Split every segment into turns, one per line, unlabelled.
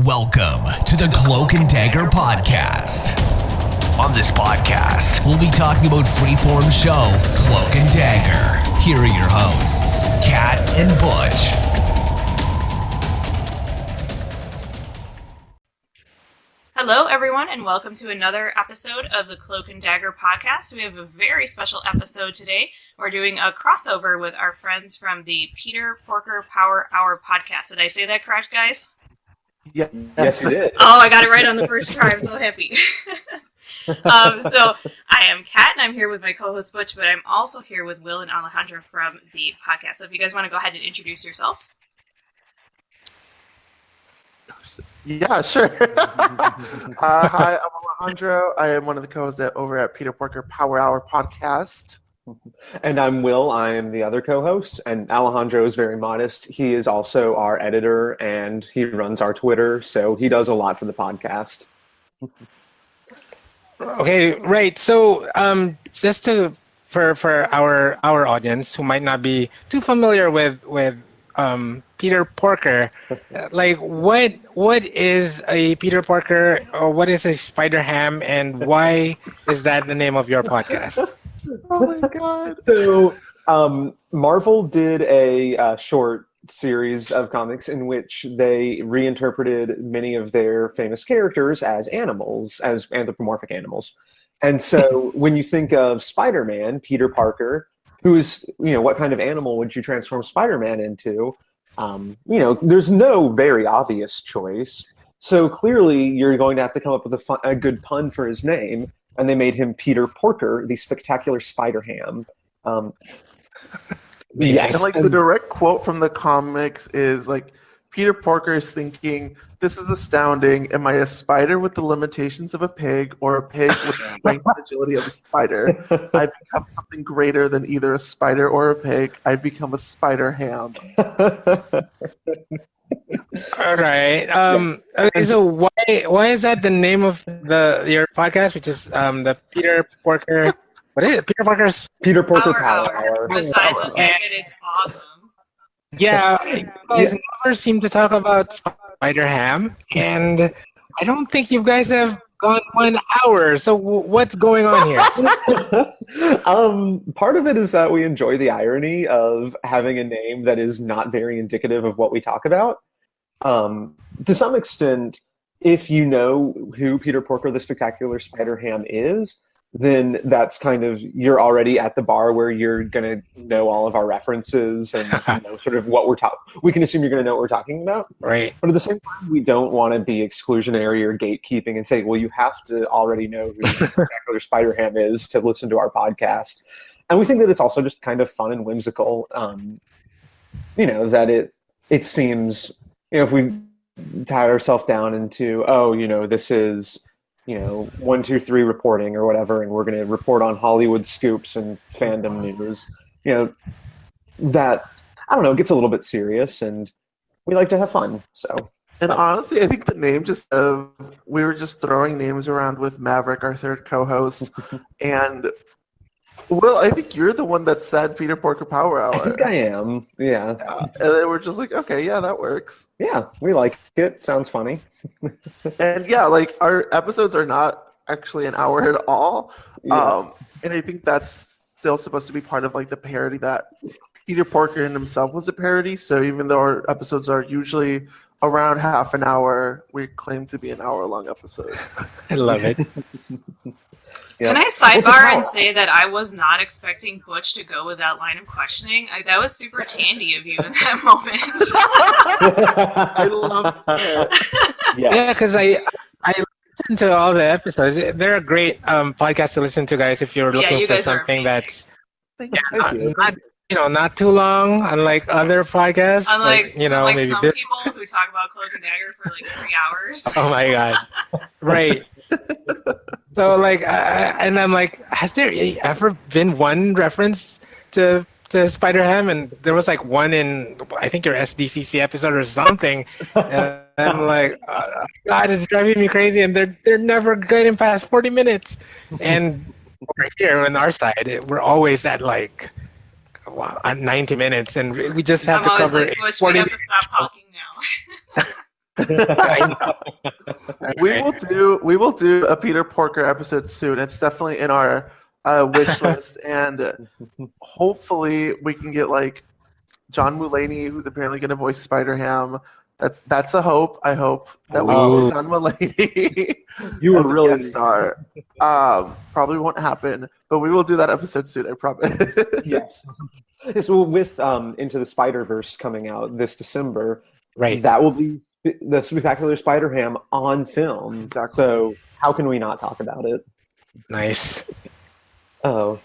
Welcome to the Cloak and Dagger podcast. On this podcast, we'll be talking about freeform show Cloak and Dagger. Here are your hosts, Kat and Butch.
Hello, everyone, and welcome to another episode of the Cloak and Dagger podcast. We have a very special episode today. We're doing a crossover with our friends from the Peter Porker Power Hour podcast. Did I say that correct, guys?
Yeah. Yes, you did.
Oh, I got it right on the first try. I'm so happy. So I am Kat, and I'm here with my co-host Butch, but I'm also here with Will and Alejandro from the podcast. So if you guys want to go ahead and introduce yourselves.
Yeah, sure. Hi, I'm Alejandro. I am one of the co-hosts over at Peter Porker Power Hour podcast.
And I'm Will. I am the other co-host, and Alejandro is very modest. He is also our editor, and he runs our Twitter, so he does a lot for the podcast.
Okay, right. So, just for our audience who might not be too familiar with Peter Porker, like what is a Peter Porker, or what is a Spider Ham, and why is that the name of your podcast?
Oh my god!
So, Marvel did a short series of comics in which they reinterpreted many of their famous characters as animals, as anthropomorphic animals. And so when you think of Spider-Man, Peter Parker, who is, what kind of animal would you transform Spider-Man into? There's no very obvious choice. So clearly you're going to have to come up with a good pun for his name. And they made him Peter Porker, the spectacular Spider-Ham.
Yes. And the direct quote from the comics is Peter Porker is thinking, "This is astounding. Am I a spider with the limitations of a pig, or a pig with the strength and agility of a spider? I've become something greater than either a spider or a pig. I've become a spider ham."
All right. Okay, so why is that the name of your podcast, which is the Peter Porker? What is it? Peter Porker
Power Hour.
Besides the fact that it's awesome.
Yeah, you guys never seem to talk about Spider Ham, and I don't think you guys have gone 1 hour. So what's going on here?
Part of it is that we enjoy the irony of having a name that is not very indicative of what we talk about. To some extent, if you know who Peter Porker the Spectacular Spider-Ham is, then that's kind of, you're already at the bar where you're going to know all of our references and sort of what we're talking. We can assume you're going to know what we're talking about.
Right.
But at the same time, we don't want to be exclusionary or gatekeeping and say, well, you have to already know who the Spectacular Spider-Ham is to listen to our podcast. And we think that it's also just kind of fun and whimsical, that it seems, if we tie ourselves down into, this is, 1, 2, 3 reporting or whatever, and we're going to report on Hollywood scoops and fandom news, that, I don't know, gets a little bit serious, and we like to have fun, so.
And honestly, I think the name we were just throwing names around with Maverick, our third co-host, and Will, I think you're the one that said Peter Porker Power Hour.
I think I am, yeah.
And then we're just okay, yeah, that works.
Yeah, we like it. Sounds funny.
And yeah, our episodes are not actually an hour at all. Yeah. And I think that's still supposed to be part of the parody that Peter Porker in himself was a parody. So even though our episodes are usually around half an hour, we claim to be an hour-long episode.
I love it.
Can I sidebar and say that I was not expecting Butch to go with that line of questioning? That was super tandy of you in that moment.
I love it.
Yes. Yeah, because I listen to all the episodes. They're a great podcast to listen to, guys, if you're looking for something that's not too long, unlike other podcasts.
Unlike
maybe
some
this
people who talk about Cloak and Dagger for 3 hours.
Oh my god. Right. So and I'm has there ever been one reference to Spider-Ham? And there was one in, I think, your SDCC episode or something. And I'm God, it's driving me crazy, and they're never getting past 40 minutes. And over here on our side, we're always at 90 minutes, and we just have to cover 40
minutes. We have to stop talking now.
We will do a Peter Porker episode soon. It's definitely in our wish list, and hopefully we can get like John Mulaney, who's apparently going to voice Spider-Ham. That's a hope. I hope that we
Ooh.
get John Mulaney
You were
as a
really
guest star. Probably won't happen, but we will do that episode soon. I promise.
yes. So with Into the Spider-Verse coming out this December,
Right.
that will be the Spectacular Spider-Ham on film.
Exactly.
So how can we not talk about it?
Nice.
Oh,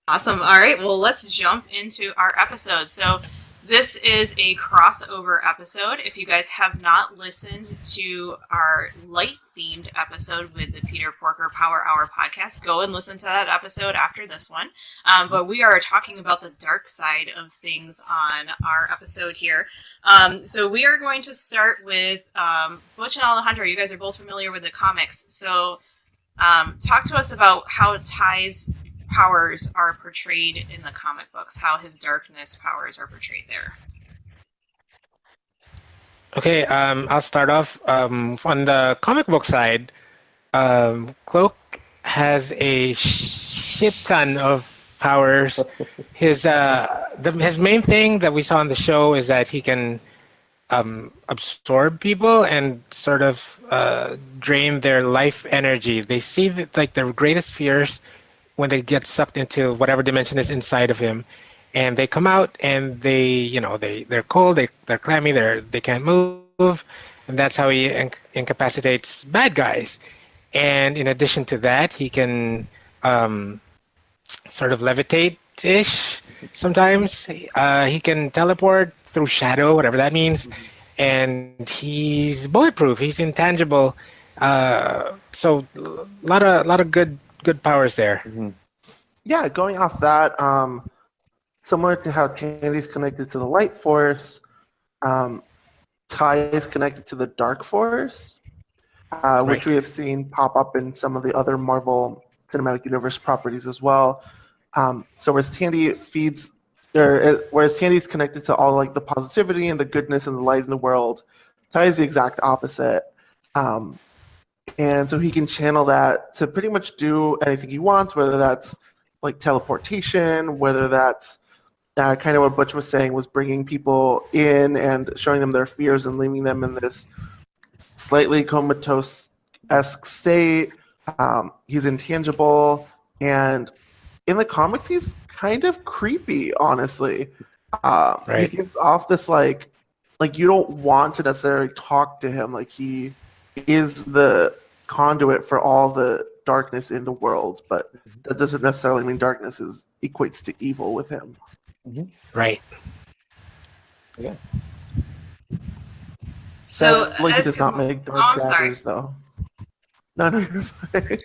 Awesome. All right, well, let's jump into our episode. So this is a crossover episode. If you guys have not listened to our light-themed episode with the Peter Porker Power Hour podcast, go and listen to that episode after this one. But we are talking about the dark side of things on our episode here. So we are going to start with Butch and Alejandro. You guys are both familiar with the comics. So talk to us about how Ty's powers are portrayed in the comic books, how his darkness powers are portrayed there.
Okay, I'll start off. On the comic book side, Cloak has a shit ton of powers. His main thing that we saw on the show is that he can absorb people and sort of drain their life energy. They see that, like, their greatest fears when they get sucked into whatever dimension is inside of him, and they come out and they're cold, they're clammy, they can't move, and that's how he incapacitates bad guys. And in addition to that, he can sort of levitate-ish sometimes. He can teleport through shadow, whatever that means, and he's bulletproof. He's intangible. So a lot of good powers there.
Mm-hmm.
Yeah, going off that, similar to how Tandy's connected to the light force, Ty is connected to the dark force, which we have seen pop up in some of the other Marvel Cinematic Universe properties as well. So whereas Tandy's connected to all like the positivity and the goodness and the light in the world, Ty is the exact opposite. And so he can channel that to pretty much do anything he wants, whether that's like teleportation, whether that's kind of what Butch was saying, was bringing people in and showing them their fears and leaving them in this slightly comatose-esque state. He's intangible, and in the comics, he's kind of creepy, honestly. He gives off this like you don't want to necessarily talk to him. Like, he is the conduit for all the darkness in the world, but that doesn't necessarily mean darkness equates to evil with him.
Mm-hmm.
Right.
Yeah.
So
he does not make dark daggers, though. No, you're fine.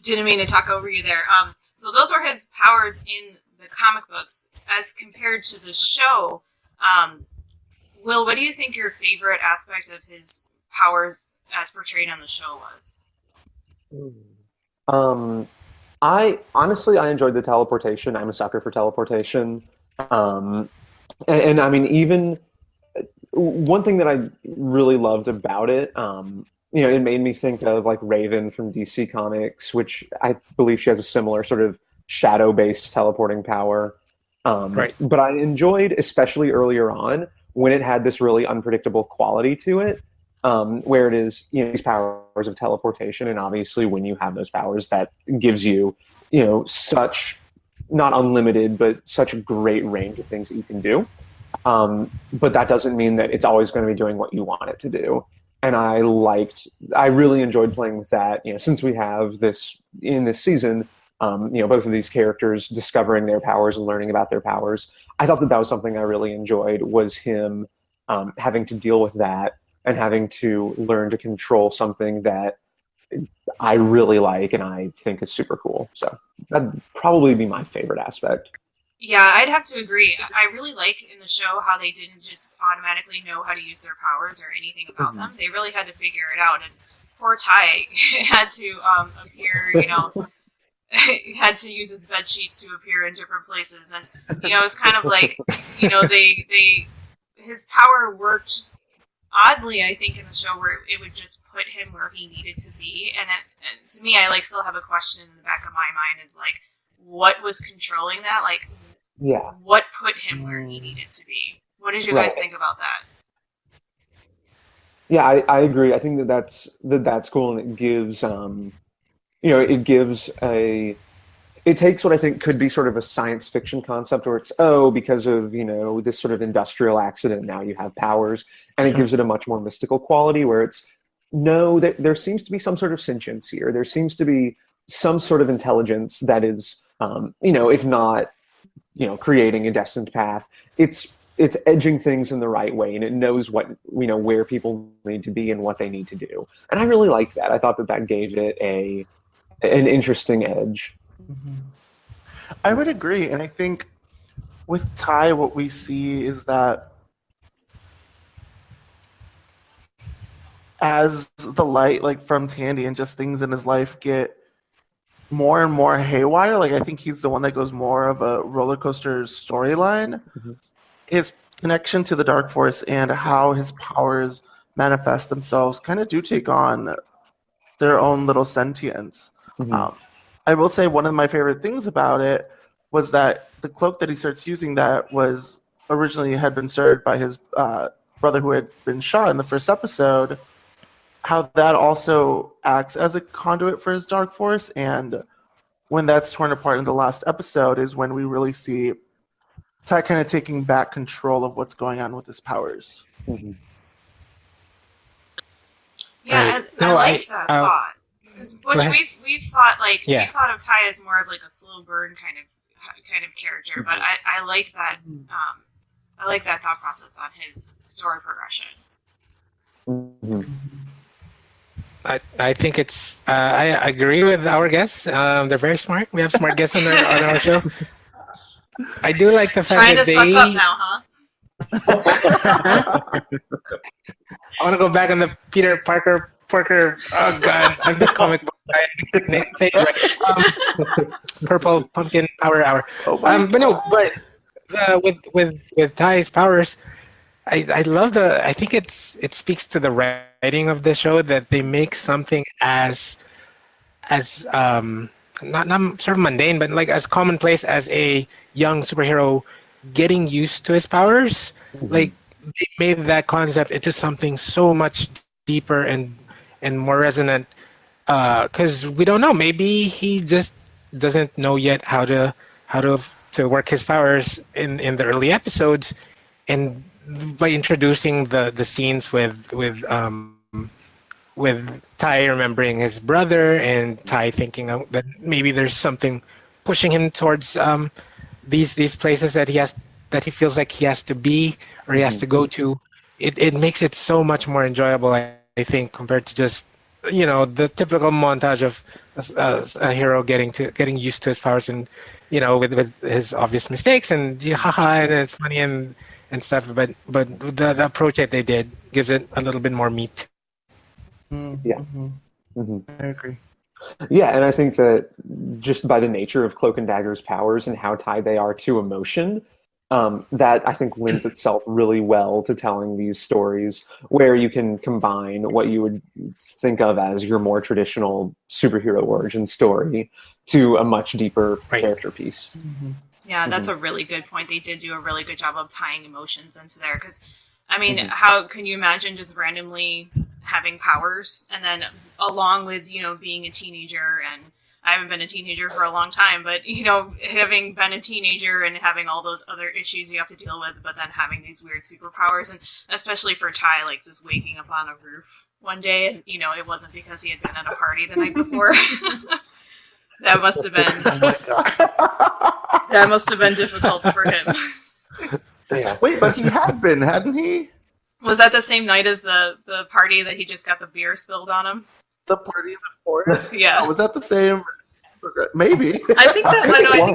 Didn't mean to talk over you there. So those were his powers in the comic books. As compared to the show, Will, what do you think your favorite aspect of his powers as portrayed on the show was?
I enjoyed the teleportation. I'm a sucker for teleportation. And I mean, even one thing that I really loved about it, it made me think of like Raven from DC Comics, which I believe she has a similar sort of shadow-based teleporting power. But I enjoyed, especially earlier on, when it had this really unpredictable quality to it. Where it is, these powers of teleportation, and obviously when you have those powers, that gives you, such, not unlimited, but such a great range of things that you can do. But that doesn't mean that it's always going to be doing what you want it to do. And I really enjoyed playing with that, since we have this, in this season, both of these characters discovering their powers and learning about their powers. I thought that was something I really enjoyed, was him having to deal with that, and having to learn to control something that I really like and I think is super cool. So that'd probably be my favorite aspect.
Yeah, I'd have to agree. I really like in the show how they didn't just automatically know how to use their powers or anything about them. They really had to figure it out. And poor Ty had to appear, had to use his bed sheets to appear in different places. And, it's kind of like, his power worked oddly, I think in the show where it would just put him where he needed to be, and to me, I like still have a question in the back of my mind. Is like, what was controlling that? Like, what put him where he needed to be? What did you guys think about that?
Yeah, I agree. I think that's cool, and it gives it takes what I think could be sort of a science fiction concept where it's, because of, this sort of industrial accident, now you have powers, and it gives it a much more mystical quality where it's, no, there seems to be some sort of sentience here. There seems to be some sort of intelligence that is, if not, creating a destined path, it's edging things in the right way, and it knows what, where people need to be and what they need to do. And I really liked that. I thought that gave it an interesting edge.
Mm-hmm. I would agree, and I think with Ty, what we see is that as the light, like from Tandy, and just things in his life get more and more haywire, like I think he's the one that goes more of a roller coaster storyline. Mm-hmm. His connection to the Dark Force and how his powers manifest themselves kind of do take on their own little sentience. Mm-hmm. I will say one of my favorite things about it was that the cloak that he starts using that was originally had been started by his brother who had been shot in the first episode, how that also acts as a conduit for his Dark Force. And when that's torn apart in the last episode is when we really see Ty kind of taking back control of what's going on with his powers.
Mm-hmm.
Yeah, I like that thought. Because Butch, we've thought we've thought of Ty as more of like a slow burn kind of character, but I like that I like that thought process on his story progression.
Mm-hmm.
I think it's I agree with our guests. They're very smart. We have smart guests on our show. I do like the fact that they
suck up now, huh?
I want to go back on the Peter Parker. Oh God, I'm the comic book guy. Purple Pumpkin Power Hour. With Ty's powers, I love I think it speaks to the writing of the show that they make something as not sort of mundane, but like as commonplace as a young superhero getting used to his powers. Mm-hmm. Like they made that concept into something so much deeper and more resonant, because we don't know. Maybe he just doesn't know yet how to work his powers in the early episodes, and by introducing the scenes with Ty remembering his brother and Ty thinking that maybe there's something pushing him towards these places that he feels like he has to be or he has to go to. It makes it so much more enjoyable, I think, compared to just the typical montage of a hero getting used to his powers and with his obvious mistakes and and it's funny and stuff. But the approach that they did gives it a little bit more meat.
Yeah, mm-hmm.
I agree.
Yeah, and I think that just by the nature of Cloak and Dagger's powers and how tied they are to emotion, that I think lends itself really well to telling these stories where you can combine what you would think of as your more traditional superhero origin story to a much deeper character piece.
Mm-hmm.
Yeah, that's a really good point. They did do a really good job of tying emotions into there because, I mean, how can you imagine just randomly having powers and then along with, being a teenager, and I haven't been a teenager for a long time, but, having been a teenager and having all those other issues you have to deal with, but then having these weird superpowers, and especially for Ty, like just waking up on a roof one day and, it wasn't because he had been at a party the night before. That must have been difficult for him.
Yeah. Wait, but he had been, hadn't he?
Was that the same night as the party that he just got the beer spilled on him?
The party in the forest?
Yeah.
Oh, was that the same? Maybe.
I think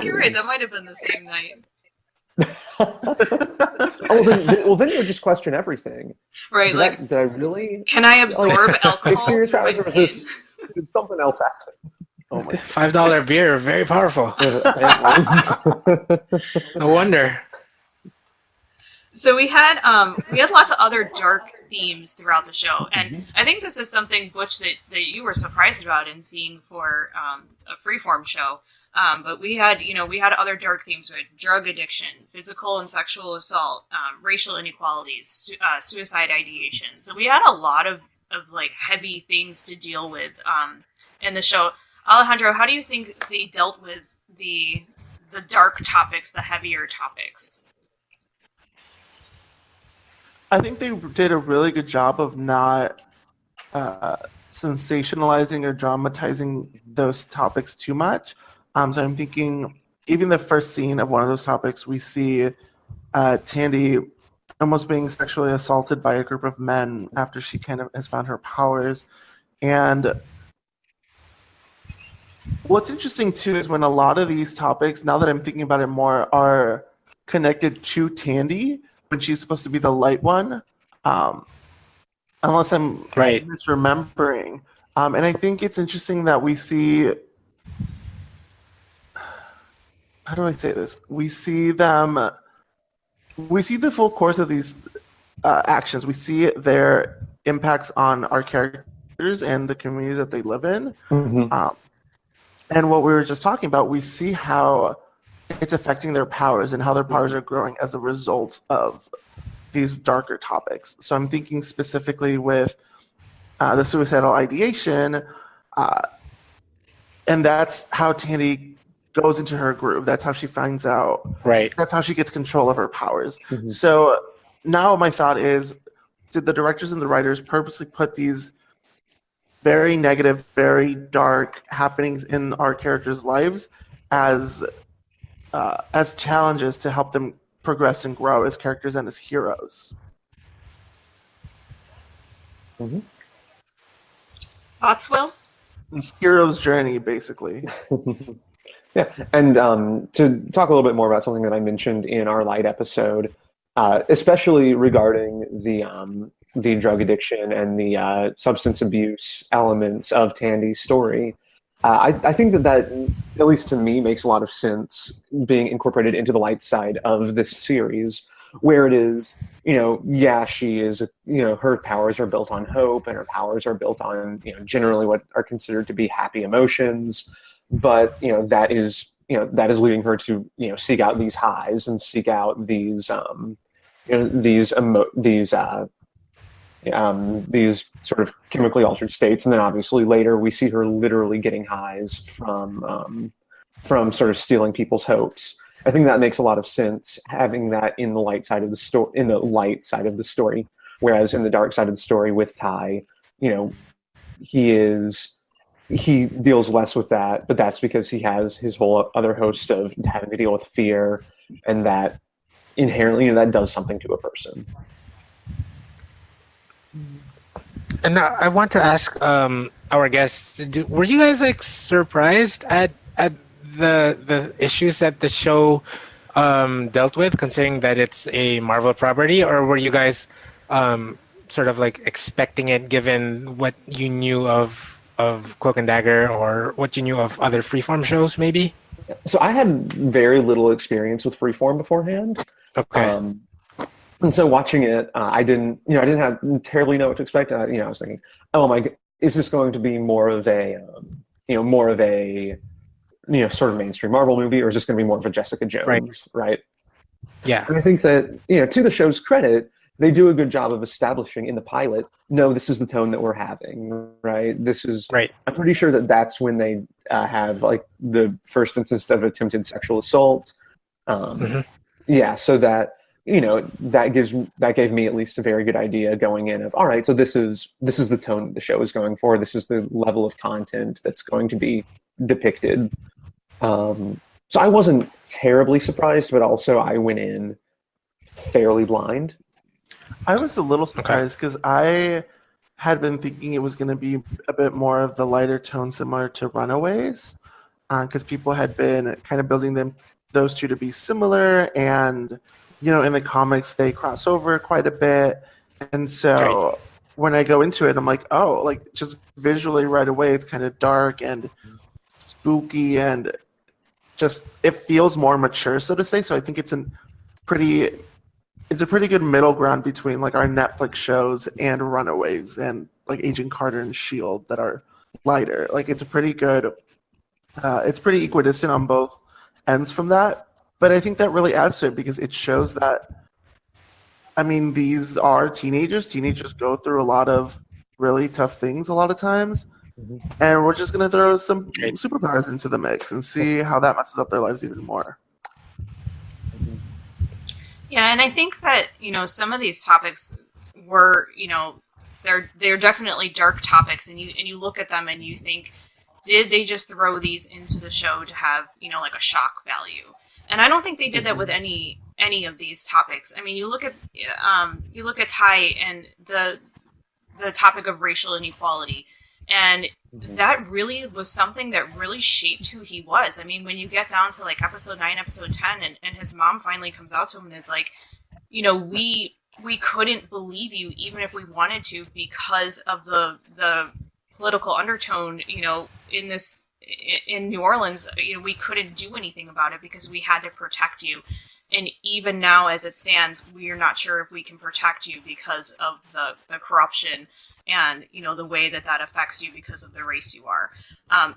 you're right. That might have been the same night.
Then you would just question everything.
Right.
Did I really?
Can I absorb alcohol?
Experience powers, or did something else happen?
Oh my. $5 beer, very powerful. No wonder.
So we had lots of other themes throughout the show. And I think this is something, Butch, that you were surprised about in seeing for a freeform show. But we had other dark themes. We had drug addiction, physical and sexual assault, racial inequalities, suicide ideation. So we had a lot of like heavy things to deal with in the show. Alejandro, how do you think they dealt with the dark topics, the heavier topics?
I think they did a really good job of not sensationalizing or dramatizing those topics too much. So I'm thinking even the first scene of one of those topics, we see Tandy almost being sexually assaulted by a group of men after she kind of has found her powers. And what's interesting too is when a lot of these topics, now that I'm thinking about it more, are connected to Tandy when she's supposed to be the light one, unless I'm misremembering. And I think it's interesting that we see, how do I say this? We see the full course of these actions. We see their impacts on our characters and the communities that they live in. And what we were just talking about, we see how it's affecting their powers and how their powers are growing as a result of these darker topics. So I'm thinking specifically with the suicidal ideation, and that's how Tandy goes into her groove. That's how she finds out.
Right.
That's how she gets control of her powers. So now my thought is, did the directors and the writers purposely put these very negative, very dark happenings in our characters' lives as challenges to help them progress and grow as characters and as heroes?
Thoughts, Will?
Hero's journey, basically.
Yeah, and to talk a little bit more about something that I mentioned in our light episode, especially regarding the drug addiction and the substance abuse elements of Tandy's story, I think that, at least to me, makes a lot of sense being incorporated into the light side of this series, where it is, she is, her powers are built on hope, and her powers are built on, generally what are considered to be happy emotions. But that is leading her to seek out these highs and seek out these sort of chemically altered states, and then obviously later we see her literally getting highs from sort of stealing people's hopes. I think that makes a lot of sense, having that in the light side of the story, whereas in the dark side of the story with Ty, he deals less with that, but that's because he has his whole other host of having to deal with fear, and that inherently that does something to a person.
And I want to ask our guests: were you guys surprised at the issues that the show dealt with, considering that it's a Marvel property, or were you guys sort of expecting it, given what you knew of Cloak and Dagger, or what you knew of other freeform shows, maybe?
So I had very little experience with freeform beforehand.
Okay.
And so watching it, I didn't have terribly know what to expect. I was thinking, oh my, is this going to be more of a sort of mainstream Marvel movie, or is this going to be more of a Jessica Jones, right?
Yeah.
And I think that, to the show's credit, they do a good job of establishing in the pilot, no, this is the tone that we're having, right? This is,
right. I'm
pretty sure that that's when they have the first instance of attempted sexual assault. Yeah, so that, that gave me at least a very good idea going in of, all right, so this is the tone that the show is going for. This is the level of content that's going to be depicted. So I wasn't terribly surprised, but also I went in fairly blind.
I was a little surprised because I had been thinking it was going to be a bit more of the lighter tone, similar to Runaways, because people had been kind of building those two to be similar, and in the comics they cross over quite a bit, and so when I go into it, I'm like, oh, just visually right away, it's kind of dark and spooky, and just it feels more mature, so to say. So I think it's a pretty it's a pretty good middle ground between like our Netflix shows and Runaways and like Agent Carter and Shield that are lighter. Like it's a pretty good. It's pretty equidistant on both ends from that, but I think that really adds to it because it shows that. I mean, these are teenagers. Teenagers go through a lot of really tough things a lot of times, and we're just gonna throw some superpowers into the mix and see how that messes up their lives even more.
Yeah, and I think that, some of these topics were, they're definitely dark topics, and you look at them and you think, did they just throw these into the show to have, like a shock value? And I don't think they did that with any of these topics. I mean, you look at Ty and the topic of racial inequality, and that really was something that really shaped who he was. I mean, when you get down to like episode 9, episode 10, and his mom finally comes out to him and is like, we couldn't believe you even if we wanted to because of the political undertone, in New Orleans, we couldn't do anything about it because we had to protect you. And even now, as it stands, we are not sure if we can protect you because of the corruption and, the way that affects you because of the race you are.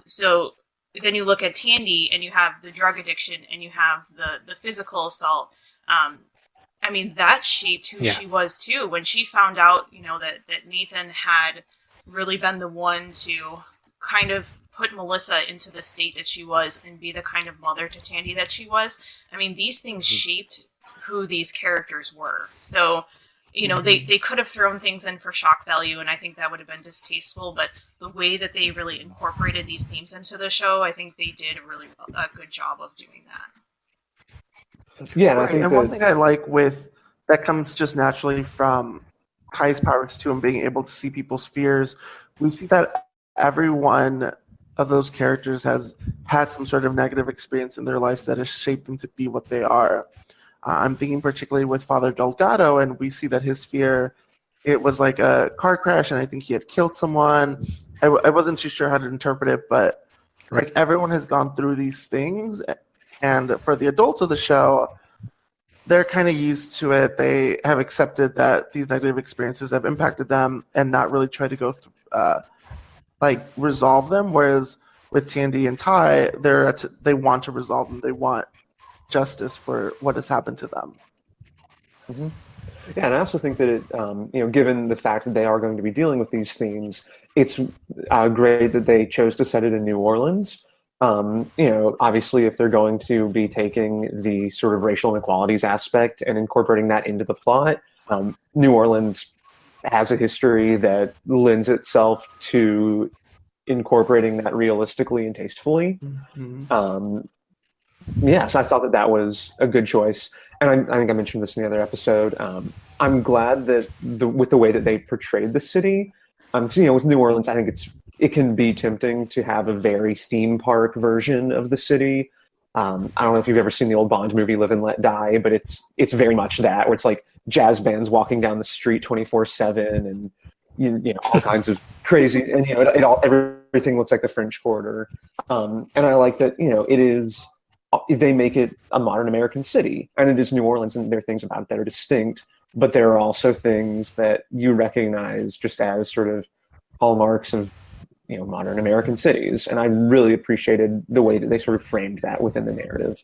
So then you look at Tandy and you have the drug addiction and you have the physical assault. I mean, that shaped who she was too. When she found out, that Nathan had really been the one to kind of put Melissa into the state that she was and be the kind of mother to Tandy that she was. I mean, these things shaped who these characters were. So, they could have thrown things in for shock value, and I think that would have been distasteful, but the way that they really incorporated these themes into the show, I think they did a good job of doing that.
Yeah, and I think
one thing I like with that comes just naturally from Ty's powers too, and being able to see people's fears. We see that every one of those characters has had some sort of negative experience in their lives that has shaped them to be what they are. I'm thinking particularly with Father Delgado, and we see that his fear, it was like a car crash, and I think he had killed someone. I wasn't too sure how to interpret it, but like everyone has gone through these things, and for the adults of the show, they're kind of used to it. They have accepted that these negative experiences have impacted them and not really tried to go through, resolve them. Whereas with Tandy and Ty, they want to resolve them. They want justice for what has happened to them.
Mm-hmm. Yeah, and I also think that it, given the fact that they are going to be dealing with these themes, it's great that they chose to set it in New Orleans. Obviously, if they're going to be taking the sort of racial inequalities aspect and incorporating that into the plot, New Orleans has a history that lends itself to incorporating that realistically and tastefully.
Mm-hmm.
So I thought that was a good choice. And I think I mentioned this in the other episode. I'm glad that with the way that they portrayed the city, with New Orleans, I think it can be tempting to have a very theme park version of the city. I don't know if you've ever seen the old Bond movie Live and Let Die, but it's very much that, where it's like jazz bands walking down the street 24/7 and all kinds of crazy, and everything looks like the French Quarter. And I like that they make it a modern American city, and it is New Orleans, and there are things about it that are distinct, but there are also things that you recognize just as sort of hallmarks of modern American cities, and I really appreciated the way that they sort of framed that within the narrative.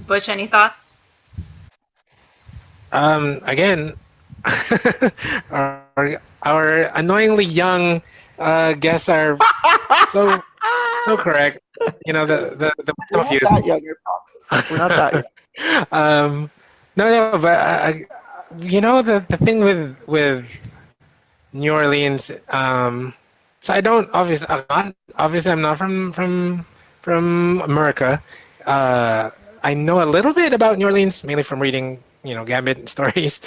Butch, any thoughts?
Again, our annoyingly young guests are so correct. The
We're not that young, we're not that young.
No, but the thing with New Orleans. So I don't obviously I'm not from America. I know a little bit about New Orleans, mainly from reading Gambit stories.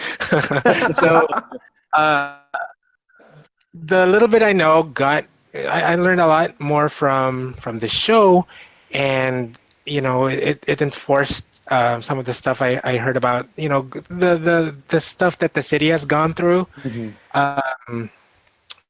So the little bit I know I learned a lot more from the show, and it enforced some of the stuff I heard about, the stuff that the city has gone through. Mm-hmm.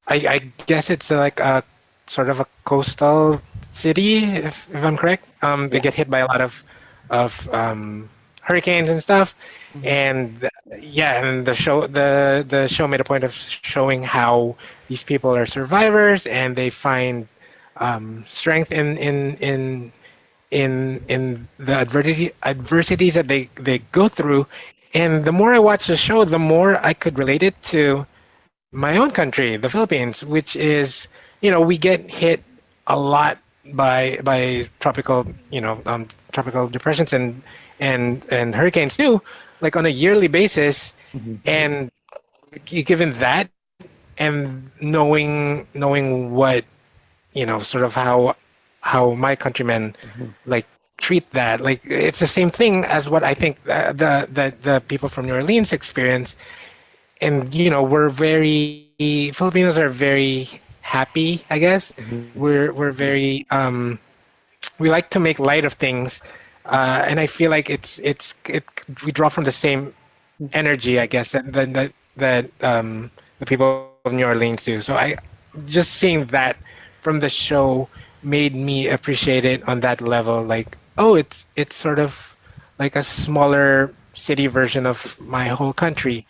I guess it's like a sort of a coastal city, if I'm correct. They get hit by a lot of hurricanes and stuff. And yeah, and the show made a point of showing how these people are survivors and they find strength in the adversities that they go through. And the more I watched the show, the more I could relate it to my own country, the Philippines, which is, we get hit a lot by tropical, tropical depressions and hurricanes too, like on a yearly basis. And given that, and knowing what, sort of how my countrymen like treat that, like it's the same thing as what I think the people from New Orleans experience. And we're very Filipinos are very happy, I guess. We're very we like to make light of things, and I feel like we draw from the same energy, I guess, that the people of New Orleans do. So I just seeing that from the show made me appreciate it on that level. Like, oh, it's sort of like a smaller city version of my whole country.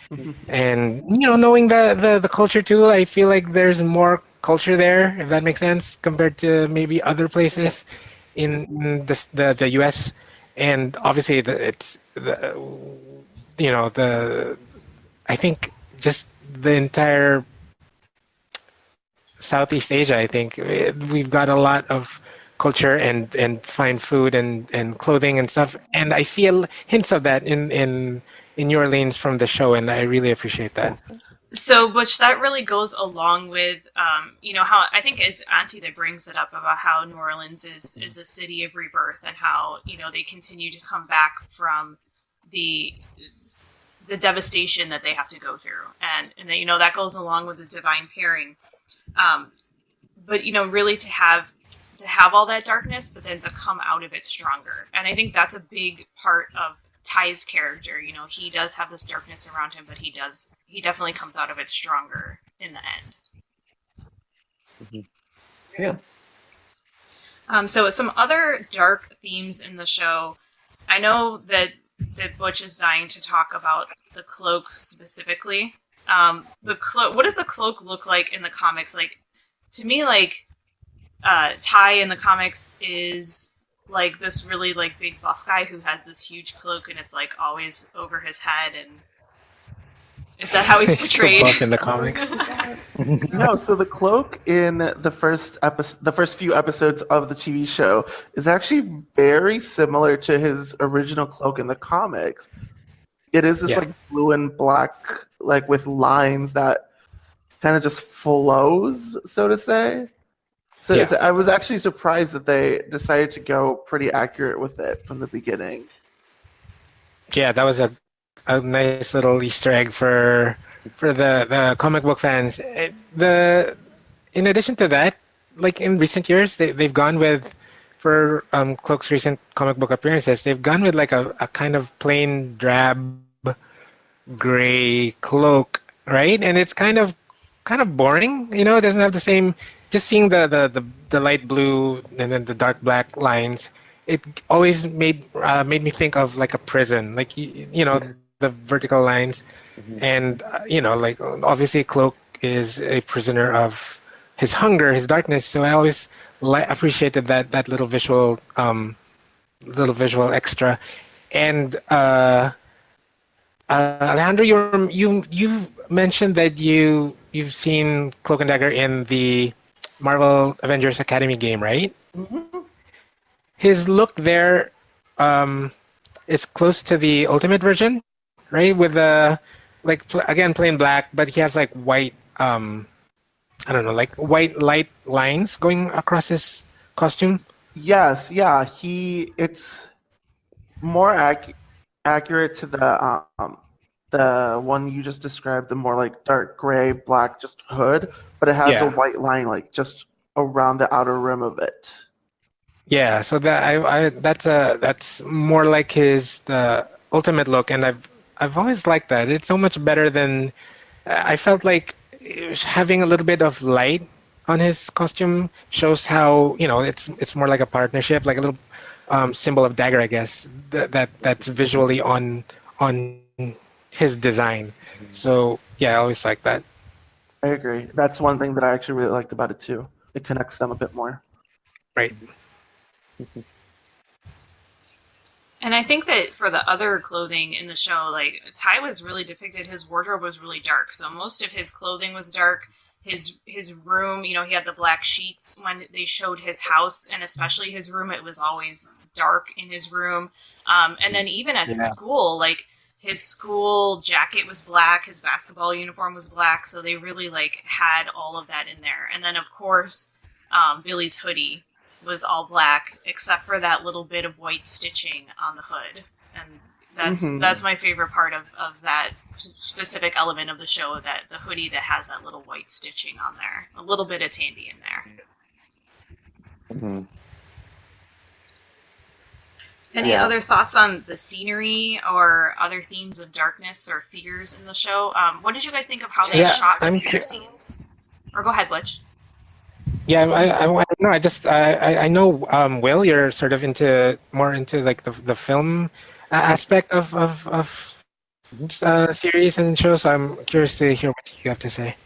And knowing the culture too, I feel like there's more culture there, if that makes sense, compared to maybe other places in the US. And obviously it's the I think just the entire Southeast Asia, I think we've got a lot of culture and fine food and clothing and stuff. And I see hints of that in New Orleans from the show, and I really appreciate that.
So, Butch, that really goes along with, how I think it's Auntie that brings it up about how New Orleans is a city of rebirth and how, they continue to come back from the devastation that they have to go through. And that goes along with the divine pairing. But, really to have all that darkness, but then to come out of it stronger. And I think that's a big part of Ty's character. He does have this darkness around him, but he definitely comes out of it stronger in the end.
Yeah.
So some other dark themes in the show. I know that Butch is dying to talk about the cloak specifically. The cloak. What does the cloak look like in the comics? Like, to me, like Ty in the comics is like this really like big buff guy who has this huge cloak and it's like always over his head. And is that how he's portrayed?
Buff in the comics.
No, so the cloak in the first few episodes of the TV show is actually very similar to his original cloak in the comics. It is this like blue and black, like with lines that kind of just flows, so to say. So I was actually surprised that they decided to go pretty accurate with it from the beginning.
Yeah, that was a nice little Easter egg for the comic book fans. In addition to that, like in recent years, they've gone with, for Cloak's recent comic book appearances, they've gone with like a kind of plain drab gray cloak, right? And it's kind of boring. It doesn't have the same. Just seeing the light blue and then the dark black lines, it always made me think of like a prison, like the vertical lines, and like obviously Cloak is a prisoner of his hunger, his darkness. So I always appreciated that little visual extra. And Alejandro, you mentioned that you've seen Cloak and Dagger in the Marvel Avengers Academy game, right?
Mm-hmm.
His look there is close to the Ultimate version, right? With again plain black, but he has like white, I don't know, like white light lines going across his costume.
Yes, yeah, it's more accurate to the one you just described, the more like dark gray, black, just hood, but it has a white line like just around the outer rim of it.
Yeah, so that's more like the Ultimate look, and I've always liked that. It's so much better than I felt like having a little bit of light on his costume shows how it's more like a partnership, like a little symbol of dagger, I guess, that's visually on his design. So yeah, I always like that.
I agree. That's one thing that I actually really liked about it too. It connects them a bit more.
Right.
And I think that for the other clothing in the show, like Ty was really depicted, his wardrobe was really dark. So most of his clothing was dark. His room, he had the black sheets when they showed his house, and especially his room, it was always dark in his room. And then even at school, like his school jacket was black, his basketball uniform was black, so they really like had all of that in there. And then of course, Billy's hoodie was all black except for that little bit of white stitching on the hood, and that's my favorite part of that specific element of the show, that the hoodie that has that little white stitching on there, a little bit of Tandy in there. Any other thoughts on the scenery or other themes of darkness or fears in the show? What did you guys think of how they shot the future scenes? Or go ahead, Butch.
Yeah, I don't know. I know, Will, you're sort of more into like the film aspect of series and shows. So I'm curious to hear what you have to say.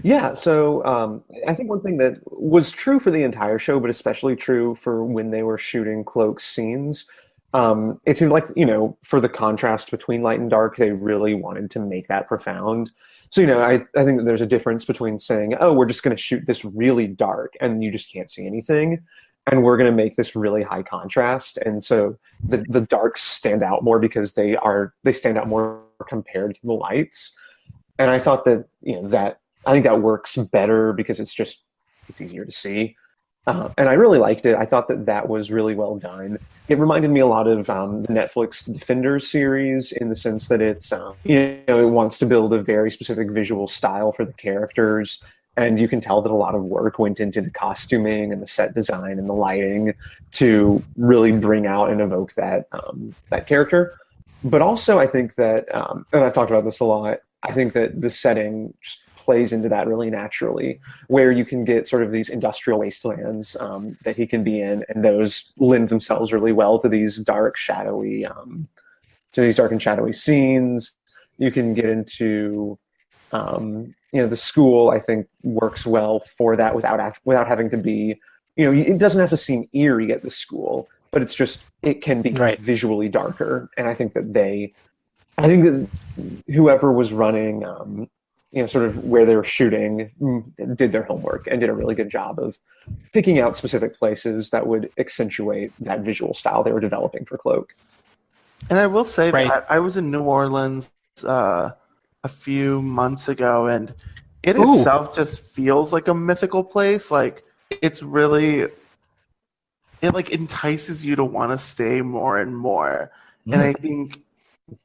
Yeah, so I think one thing that was true for the entire show, but especially true for when they were shooting Cloak's scenes, it seemed like, for the contrast between light and dark, they really wanted to make that profound. So, I think that there's a difference between saying, oh, we're just going to shoot this really dark and you just can't see anything, and we're going to make this really high contrast. And so the darks stand out more because they stand out more compared to the lights. And I thought that, I think that works better because it's easier to see. And I really liked it. I thought that was really well done. It reminded me a lot of the Netflix Defenders series, in the sense that it's, it wants to build a very specific visual style for the characters. And you can tell that a lot of work went into the costuming and the set design and the lighting to really bring out and evoke that character. But also, I think that, and I've talked about this a lot, I think that the setting just plays into that really naturally, where you can get sort of these industrial wastelands that he can be in, and those lend themselves really well to these dark, shadowy, and shadowy scenes. You can get into, the school. I think works well for that without having to be, it doesn't have to seem eerie at the school, but it can be visually darker. And I think that whoever was running, sort of where they were shooting, did their homework and did a really good job of picking out specific places that would accentuate that visual style they were developing for Cloak.
And I will say that I was in New Orleans a few months ago, and it itself just feels like a mythical place. Like, it's really, it like entices you to want to stay more and more. And I think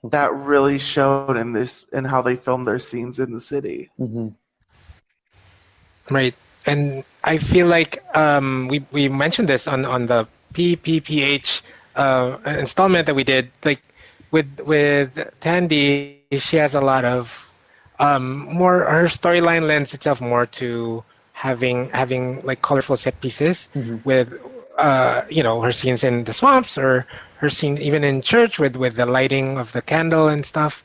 that really showed in how they filmed their scenes in the city.
Right. And I feel like we mentioned this on the PPPH installment that we did. Like with Tandy, she has a lot of more. Her storyline lends itself more to having like colorful set pieces with her scenes in the swamps, or her scene even in church with the lighting of the candle and stuff.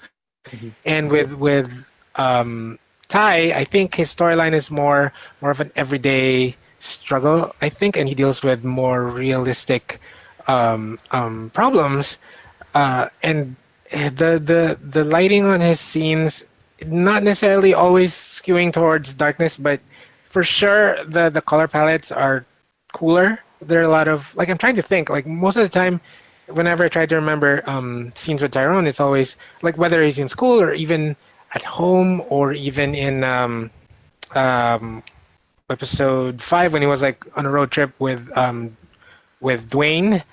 And with Ty, I think his storyline is more of an everyday struggle, I think, and he deals with more realistic problems. And the lighting on his scenes, not necessarily always skewing towards darkness, but for sure the color palettes are cooler. There are a lot of, like, I'm trying to think, like, most of the time whenever I try to remember scenes with Tyrone, it's always like, whether he's in school or even at home, or even in episode 5 when he was like on a road trip with Dwayne.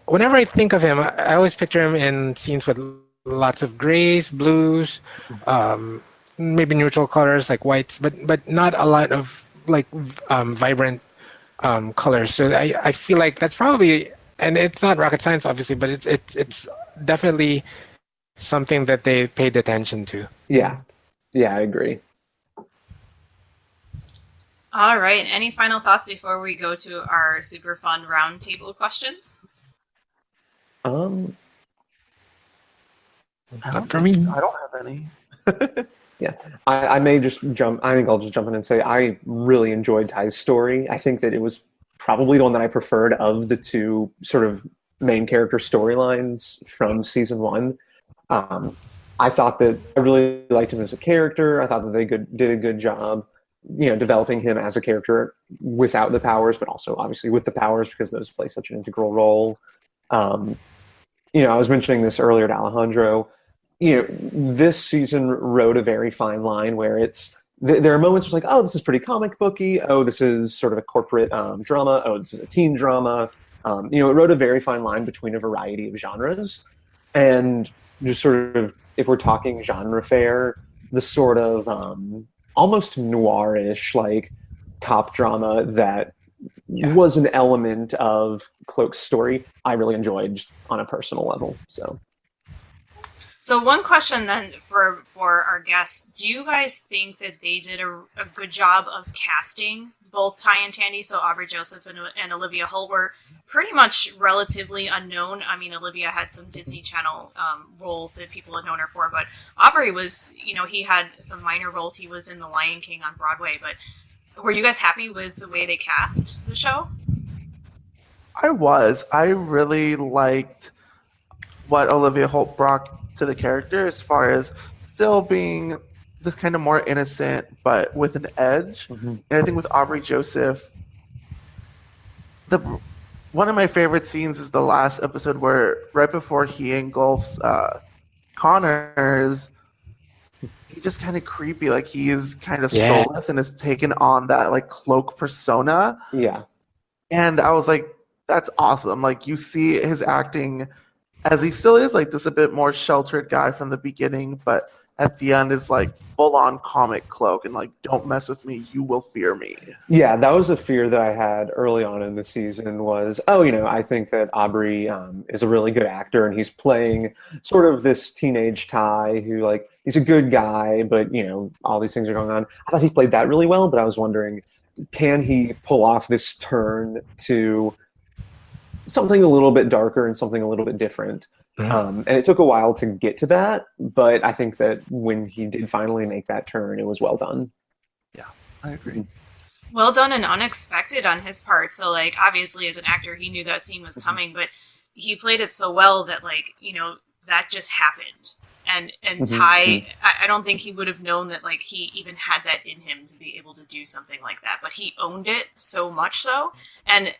Whenever I think of him, I always picture him in scenes with lots of grays, blues, maybe neutral colors like whites, but not a lot of like vibrant colors. So I feel like that's probably, and it's not rocket science obviously, but it's definitely something that they paid attention to.
Yeah, I agree.
All right. Any final thoughts before we go to our super fun roundtable questions?
I
For me,
don't have any.
Yeah, I may just jump. I think I'll just jump in and say I really enjoyed Ty's story. I think that it was probably the one that I preferred of the two sort of main character storylines from season one. Um, I thought that I really liked him as a character. I thought that did a good job, developing him as a character without the powers, but also obviously with the powers because those play such an integral role. Um, I was mentioning this earlier to Alejandro. This season rode a very fine line where there are moments where it's like, oh, this is pretty comic booky. Oh, this is sort of a corporate drama. Oh, this is a teen drama. It rode a very fine line between a variety of genres. And just sort of, if we're talking genre fare, the sort of almost noirish, like cop drama that was an element of Cloak's story, I really enjoyed on a personal level.
So one question then for our guests: do you guys think that they did a good job of casting both Ty and Tandy? So Aubrey Joseph and Olivia Holt were pretty much relatively unknown. I mean, Olivia had some Disney Channel roles that people had known her for, but Aubrey was, he had some minor roles. He was in The Lion King on Broadway. But were you guys happy with the way they cast the show?
I was. I really liked what Olivia Holt brought to the character as far as still being this kind of more innocent but with an edge.
Mm-hmm.
And I think with Aubrey Joseph, one of my favorite scenes is the last episode where right before he engulfs Connors, he's just kind of creepy. Like he is kind of soulless and has taken on that like cloak persona.
Yeah.
And I was like, that's awesome. Like you see his acting as he still is like this a bit more sheltered guy from the beginning, but at the end is like full on comic Cloak and like, don't mess with me, you will fear me.
Yeah, that was a fear that I had early on in the season was, I think that Aubrey is a really good actor and he's playing sort of this teenage Ty who like, he's a good guy, but all these things are going on. I thought he played that really well, but I was wondering, can he pull off this turn to something a little bit darker and something a little bit different? And it took a while to get to that, but I think that when he did finally make that turn, it was well done.
Yeah, I agree.
Well done and unexpected on his part. So, like, obviously as an actor, he knew that scene was coming, but he played it so well that, like, that just happened. And Ty, I don't think he would have known that, like, he even had that in him to be able to do something like that. But he owned it so much so. And,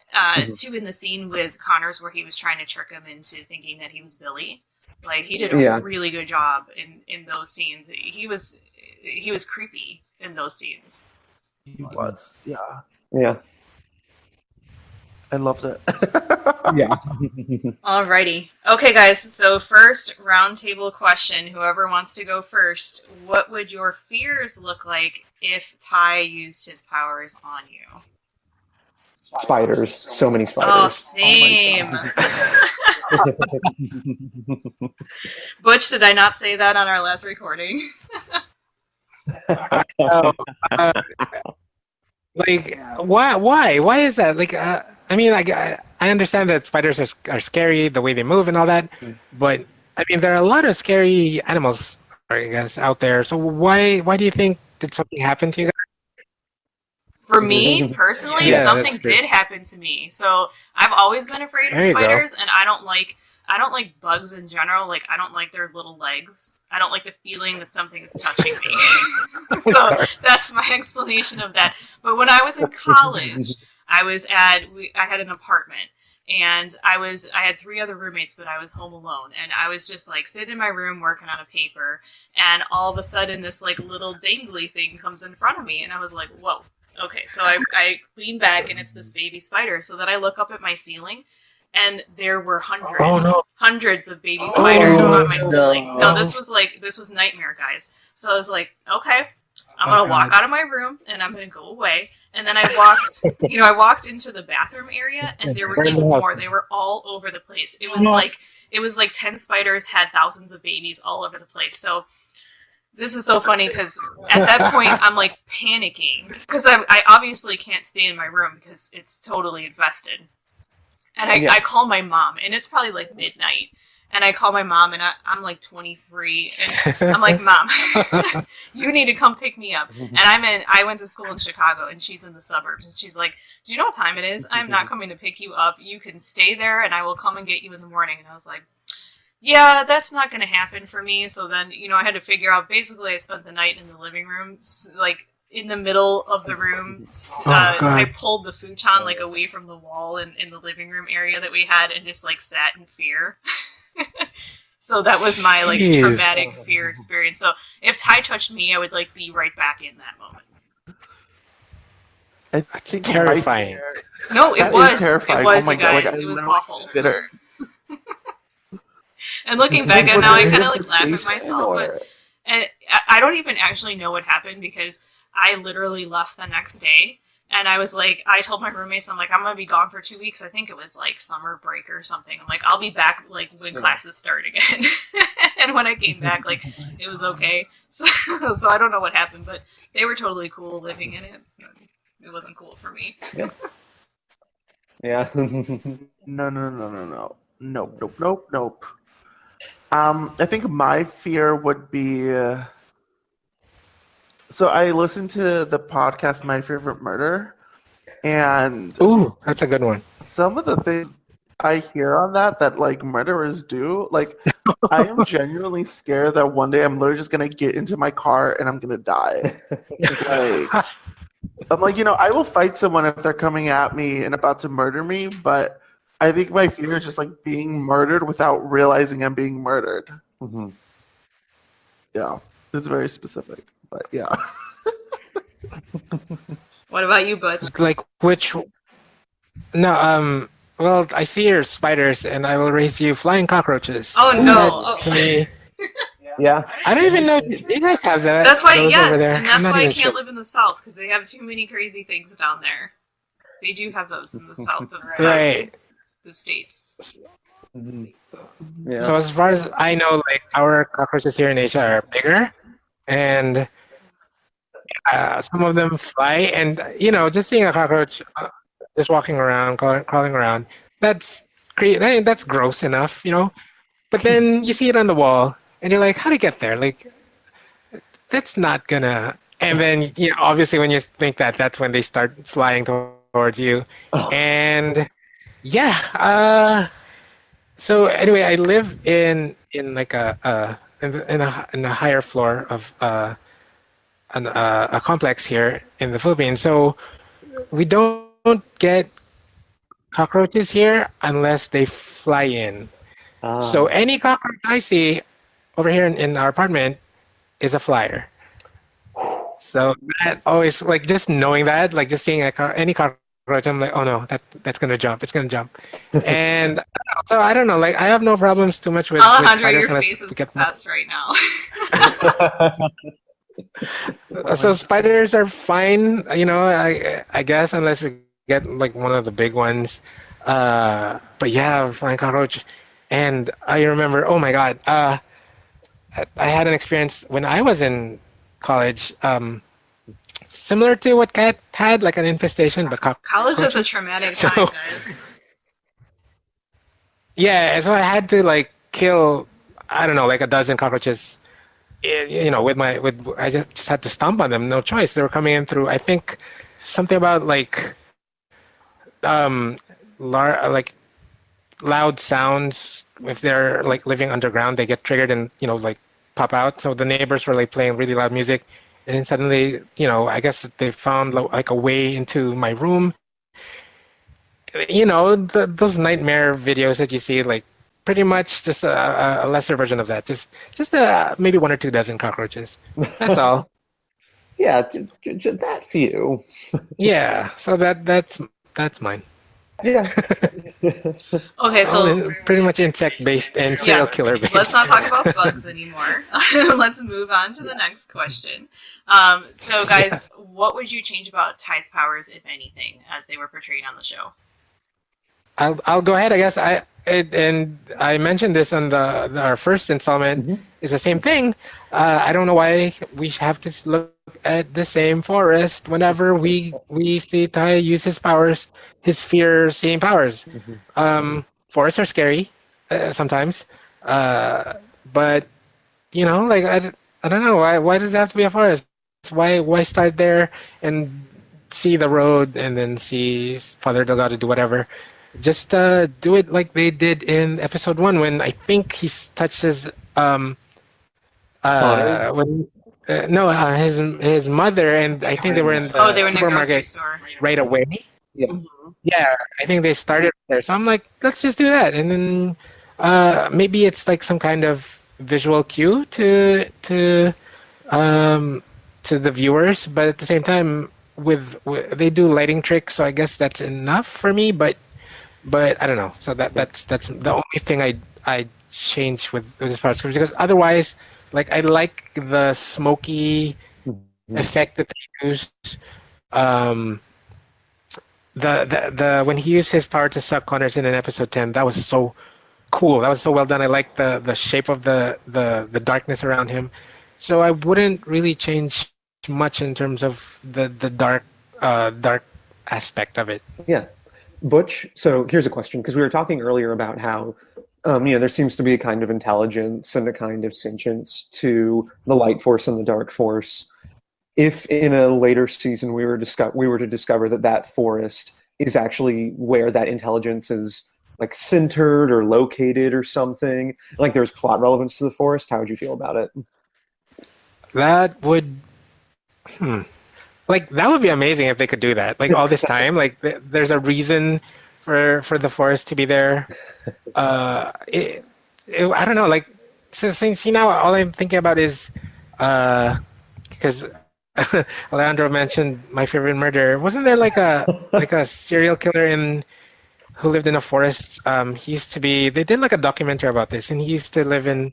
too, in the scene with Connors where he was trying to trick him into thinking that he was Billy, like, he did a really good job in those scenes. He was creepy in those scenes.
He was, yeah.
Yeah.
I loved it.
Yeah.
Alrighty. Okay, guys, so first roundtable question. Whoever wants to go first, what would your fears look like if Ty used his powers on you?
Spiders. So many spiders.
Oh, same. Butch, did I not say that on our last recording?
Like, why is that? Like, I mean, like, I understand that spiders are scary, the way they move and all that, but I mean, there are a lot of scary animals, I guess, out there. So why do you think did something happen to you guys?
For me, personally, something did happen to me. So I've always been afraid of spiders, and I don't like bugs in general. Like, I don't like their little legs. I don't like the feeling that something is touching me. So that's my explanation of that. But when I was in college, I had an apartment, and I had 3 other roommates, but I was home alone, and I was just like sitting in my room working on a paper, and all of a sudden this like little dangly thing comes in front of me, and I was like, whoa. Okay, so I lean back, and it's this baby spider. So then I look up at my ceiling, and there were hundreds of baby spiders on my ceiling. No, this was nightmare, guys. So I was like, okay, I'm gonna walk out of my room, and I'm gonna go away. And then I walked into the bathroom area, and there were even more. They were all over the place. It was like 10 spiders had thousands of babies all over the place. So This is so funny because at that point I'm like panicking because I obviously can't stay in my room because it's totally infested. And I call my mom, and it's probably like midnight. And I call my mom, and I'm like 23, and I'm like, Mom, you need to come pick me up. And I went to school in Chicago, and she's in the suburbs, and she's like, do you know what time it is? I'm not coming to pick you up. You can stay there, and I will come and get you in the morning. And I was like, yeah, that's not going to happen for me. So then, I had to figure out, basically I spent the night in the living room, like, in the middle of the room. I pulled the futon, like, away from the wall in the living room area that we had, and just, like, sat in fear. So that was my like traumatic fear experience. So if Ty touched me, I would like be right back in that moment.
It's
terrifying.
No, it was
terrifying.
It was,
oh my
you guys.
God, like,
it was awful.
Bitter.
And looking back at it now, I kind of like laugh at myself, but I don't even actually know what happened because I literally left the next day. And I was like, I told my roommates, I'm like, I'm going to be gone for 2 weeks. I think it was like summer break or something. I'm like, I'll be back like when classes start again. And when I came back, like, it was okay. So I don't know what happened, but they were totally cool living in it. So it wasn't cool for me.
Yeah.
No. Nope. I think my fear would be... So I listened to the podcast My Favorite Murder, and
ooh, that's a good one.
Some of the things I hear on that like murderers do, like I am genuinely scared that one day I'm literally just gonna get into my car and I'm gonna die. Like, I'm like, I will fight someone if they're coming at me and about to murder me, but I think my fear is just like being murdered without realizing I'm being murdered.
Mm-hmm.
Yeah, it's very specific. But yeah.
What about you, Butch?
Like which? No, well, I see your spiders, and I will raise you flying cockroaches.
Oh no!
To me,
yeah.
I don't even know. You guys have that.
That's why,
over there.
and that's why I can't
sure.
live in the South because they have too many crazy things down there. They do have those in the South of
right.
The States.
Yeah.
So as far as I know, like our cockroaches here in Asia are bigger, and some of them fly, and just seeing a cockroach just walking around, crawling around, that's gross enough, But then you see it on the wall, and you're like, how to get there? Like, that's not gonna. And then, obviously, when you think that, that's when they start flying towards you, and yeah. So anyway, I live in like in a higher floor of a complex here in the Philippines. So we don't get cockroaches here unless they fly in. So any cockroach I see over here in our apartment is a flyer. So that always, like, just knowing that, like just seeing any cockroach, I'm like, oh no, that's gonna jump. It's gonna jump. And so I don't know. Like I have no problems too much with
Alejandro,
spiders.
your face is the best right now.
So spiders are fine, I guess, unless we get like one of the big ones. But yeah, flying cockroach. And I remember, oh my God, I had an experience when I was in college, similar to what Kat had, like an infestation, but
college is a traumatic time, guys.
Yeah, so I had to like kill, I don't know, like a dozen cockroaches. I just had to stomp on them. No choice. They were coming in through. I think something about like, like loud sounds. If they're like living underground, they get triggered and like pop out. So the neighbors were like playing really loud music, and then suddenly, I guess they found like a way into my room. Those nightmare videos that you see, like. Pretty much just a lesser version of that. Just maybe 1 or 2 dozen cockroaches. That's all.
Yeah, that few.
Yeah, so that's mine.
Yeah.
Okay, so
pretty much insect-based and serial killer-based.
Let's not talk about bugs anymore. Let's move on to the next question. So, guys, what would you change about Ty's powers, if anything, as they were portrayed on the show?
I'll go ahead. I guess and I mentioned this on our first installment.
Mhm.
Is the same thing. I don't know why we have to look at the same forest whenever we see Tai use his powers, his fear-seeing powers.
Mhm.
Forests are scary sometimes, uh, but like I don't know why does it have to be a forest? Why start there and see the road and then see Father Delgado do whatever? Just do it like they did in episode 1 when I think he touches
Connor.
when no his mother, and I think they were in
Oh,
the
they were in the grocery
supermarket
store.
right away.
Yeah.
Mhm.
Yeah, I think they started there. So I'm like, let's just do that, and then maybe it's like some kind of visual cue um, to the viewers, but at the same time, with they do lighting tricks, so I guess that's enough for me. But I don't know. So that's the only thing I change with this part because otherwise, like I like the smoky
Mhm.
effect that they use. Um, the when he used his power to suck Connors in episode 10, that was so cool. That was so well done. I like the shape of the darkness around him. So I wouldn't really change much in terms of the dark aspect of it.
Yeah. Butch, so here's a question because we were talking earlier about how there seems to be a kind of intelligence and a kind of sentience to the light force and the dark force. If in a later season we were to discover that forest is actually where that intelligence is like centered or located or something, like there's plot relevance to the forest, how would you feel about it?
That would hmm. Like that would be amazing if they could do that. Like all this time, like there's a reason for the forest to be there. I don't know. Like see now, all I'm thinking about is because Alejandro mentioned My Favorite Murder. Wasn't there like a serial killer in who lived in a forest? He used to be. They did like a documentary about this, and he used to live in.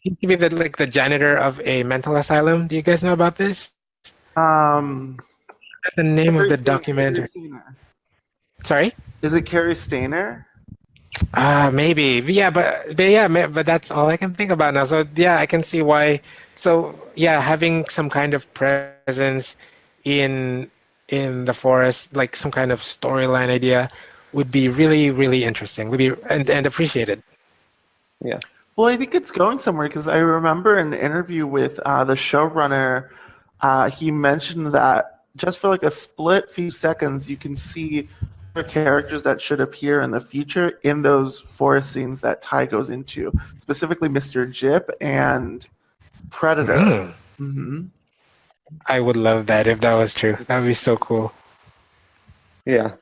He used to be the janitor of a mental asylum. Do you guys know about this?
Um,
The name of
Carrie
the
Carrie
documentary.
Stainer.
Sorry.
Is it Carrie Stainer?
Maybe. But yeah, but that's all I can think about now. So yeah, I can see why. So yeah, having some kind of presence in the forest, like some kind of storyline idea, would be really, really interesting. Would be and appreciated.
Yeah.
Well, I think it's going somewhere because I remember in an interview with the showrunner, he mentioned that just for like a split few seconds, you can see the characters that should appear in the future in those forest scenes that Ty goes into, specifically Mr. Jip and Predator.
Mm.
Hmm.
I would love that if that was true. That would be so cool.
Yeah.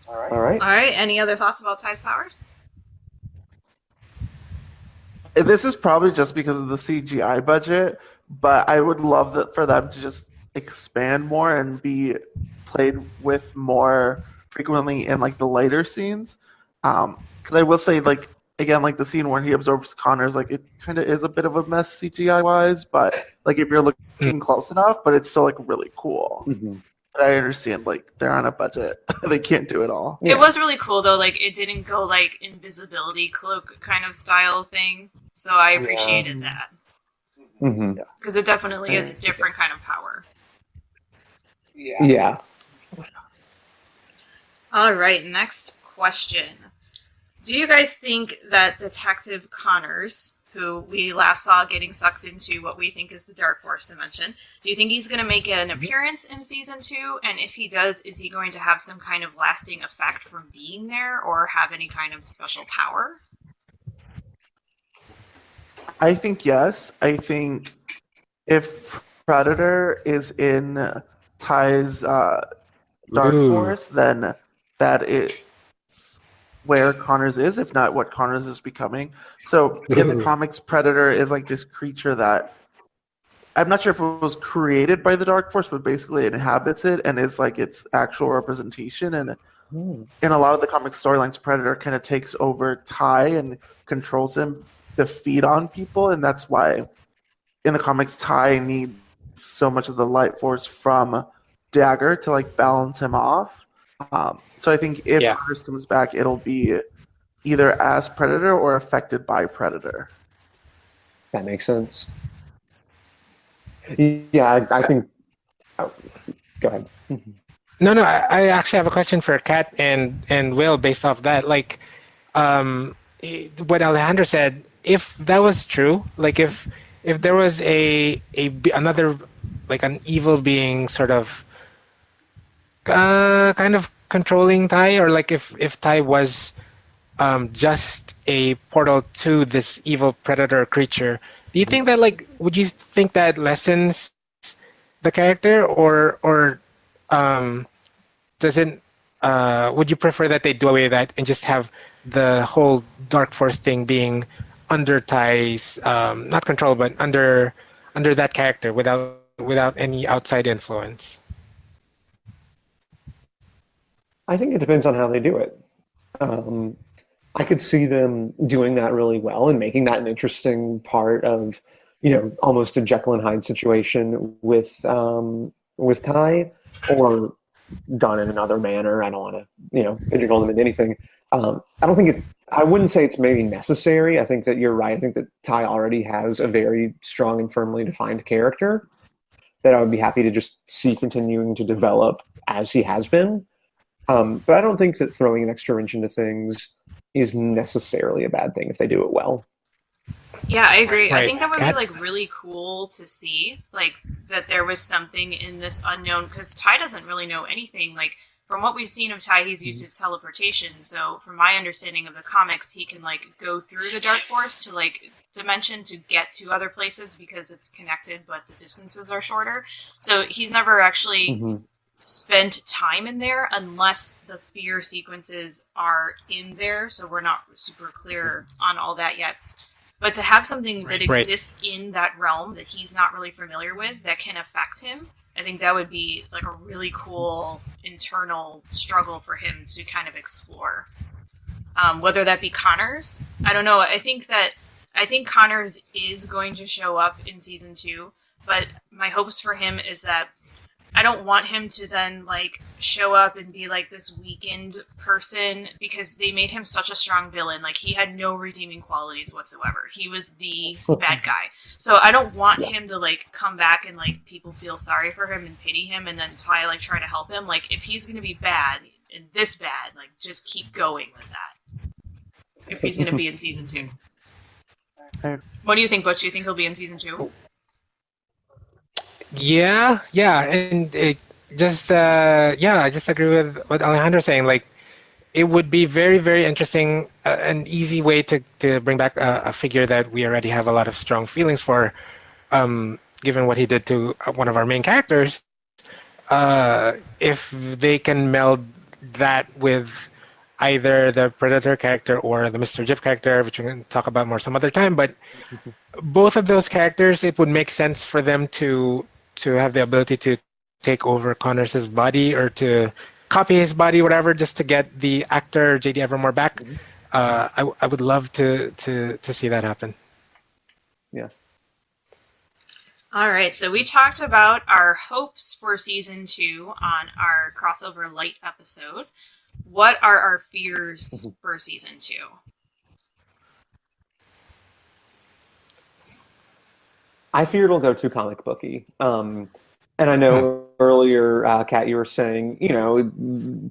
All right.
All right. Any other thoughts about Ty's powers?
This is probably just because of the CGI budget, but I would love that for them to just expand more and be played with more frequently in like the later scenes. Because I will say, like again, like the scene where he absorbs Connors, like it kind of is a bit of a mess CGI wise, but like if you're looking close enough, but it's still like really cool.
Mhm.
But I understand like they're on a budget; they can't do it all.
Yeah.
It was really cool though. Like it didn't go like invisibility cloak kind of style thing. So I appreciated that
Mhm.
because it definitely is a different kind of power.
Yeah.
All right. Next question. Do you guys think that Detective Connors, who we last saw getting sucked into what we think is the Dark Force dimension, do you think he's going to make an appearance in season 2? And if he does, is he going to have some kind of lasting effect from being there or have any kind of special power?
I think yes. I think if Predator is in Ty's Dark
Ooh.
Force, then that is where Connors is, if not what Connors is becoming. So in the
Ooh.
comics, Predator is like this creature that I'm not sure if it was created by the Dark Force, but basically it inhabits it and is like its actual representation. And in a lot of the comic storylines, Predator kind of takes over Ty and controls him to feed on people, and that's why in the comics Ty needs so much of the light force from Dagger to like balance him off. So I think if
Yeah.
Connors comes back, it'll be either as Predator or affected by Predator.
That makes sense. Yeah, I think. Oh, go ahead.
No. I actually have a question for Kat and Will based off that. Like, what Alejandro said. If that was true, like if there was another like an evil being sort of kind of controlling Tai, or like if Tai was just a portal to this evil predator creature, do you think that like would you think that lessens the character, or um, does it? Would you prefer that they do away with that and just have the whole Dark Force thing being under Tai's not control, but under that character without any outside influence?
I think it depends on how they do it. I could see them doing that really well and making that an interesting part of, almost a Jekyll and Hyde situation with Ty, or done in another manner. I don't want to, pigeonhole them into anything. I don't think it. I wouldn't say it's maybe necessary. I think that you're right. I think that Ty already has a very strong and firmly defined character that I would be happy to just see continuing to develop as he has been. But I don't think that throwing an extra wrench into things is necessarily a bad thing if they do it well.
Yeah, I agree.
Right.
I think that would be like really cool to see, like that there was something in this unknown, because Ty doesn't really know anything. Like from what we've seen of Ty, he's used his teleportation. So from my understanding of the comics, he can like go through the Dark Force to like dimension to get to other places because it's connected, but the distances are shorter. So he's never actually spent time in there unless the fear sequences are in there. So we're not super clear on all that yet. But to have something that exists in that realm that he's not really familiar with that can affect him, I think that would be like a really cool internal struggle for him to kind of explore. Whether that be Connors, I don't know. I think Connors is going to show up in season 2, but my hopes for him is that I don't want him to then like show up and be like this weakened person, because they made him such a strong villain. Like he had no redeeming qualities whatsoever. He was the bad guy. So I don't want him to like come back and like people feel sorry for him and pity him and then Ty like try to help him. Like if he's gonna be bad and this bad, like just keep going with that. If he's gonna be in season 2. What do you think, Butch? Do you think he'll be in season 2?
Yeah, and I just agree with what Alejandro's saying. Like, it would be very, very interesting, an easy way to bring back a figure that we already have a lot of strong feelings for, given what he did to one of our main characters. If they can meld that with either the Predator character or the Mr. Jif character, which we can talk about more some other time, but both of those characters, it would make sense for them to have the ability to take over Connors' body or to copy his body, whatever, just to get the actor J.D. Evermore back. I would love to see that happen.
Yes.
All right, so we talked about our hopes for season 2 on our crossover light episode. What are our fears for season 2?
I fear it'll go too comic booky. And I know earlier, Kat, you were saying,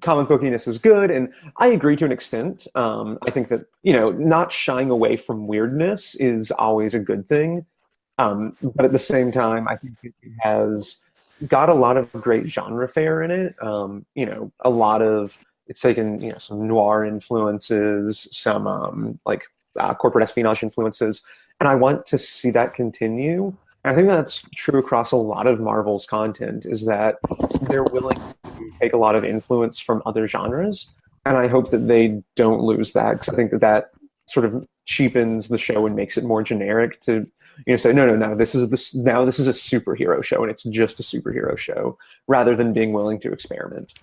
comic bookiness is good, and I agree to an extent. I think that, not shying away from weirdness is always a good thing. But at the same time, I think it has got a lot of great genre fare in it. A lot of, it's taken, some noir influences, some corporate espionage influences, and I want to see that continue. And I think that's true across a lot of Marvel's content, is that they're willing to take a lot of influence from other genres, and I hope that they don't lose that, because I think that sort of cheapens the show and makes it more generic to say no, this is a superhero show and it's just a superhero show, rather than being willing to experiment.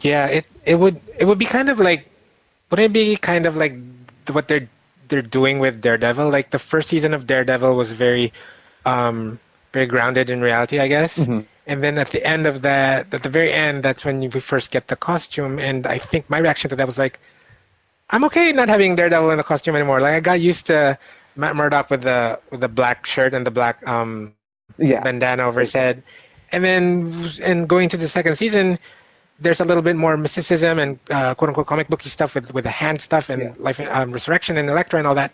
Yeah, it would be kind of like, would it be kind of like what they're doing with Daredevil? Like the first season of Daredevil was very very grounded in reality, I guess. And then at the end of that, at the very end, that's when we first get the costume. And I think my reaction to that was like, I'm okay not having Daredevil in the costume anymore. Like I got used to Matt Murdock with the black shirt and the black bandana over his head, and going to the second season, there's a little bit more mysticism and quote unquote comic booky stuff with the hand stuff and life, resurrection and Elektra and all that.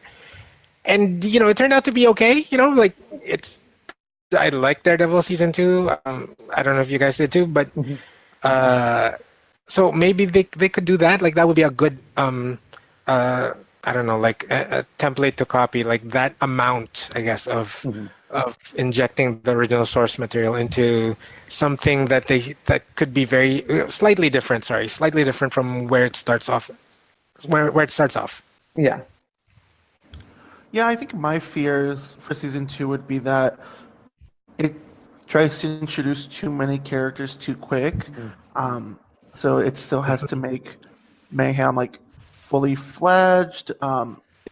And it turned out to be okay. Like I like Daredevil season 2. I don't know if you guys did too, but so maybe they could do that. Like that would be a good I don't know, like a template to copy, like that amount, I guess, of injecting the original source material into something that could be slightly different from where it starts off. Where it starts off.
Yeah.
Yeah, I think my fears for season 2 would be that it tries to introduce too many characters too quick. So it still has to make Mayhem like fully fledged.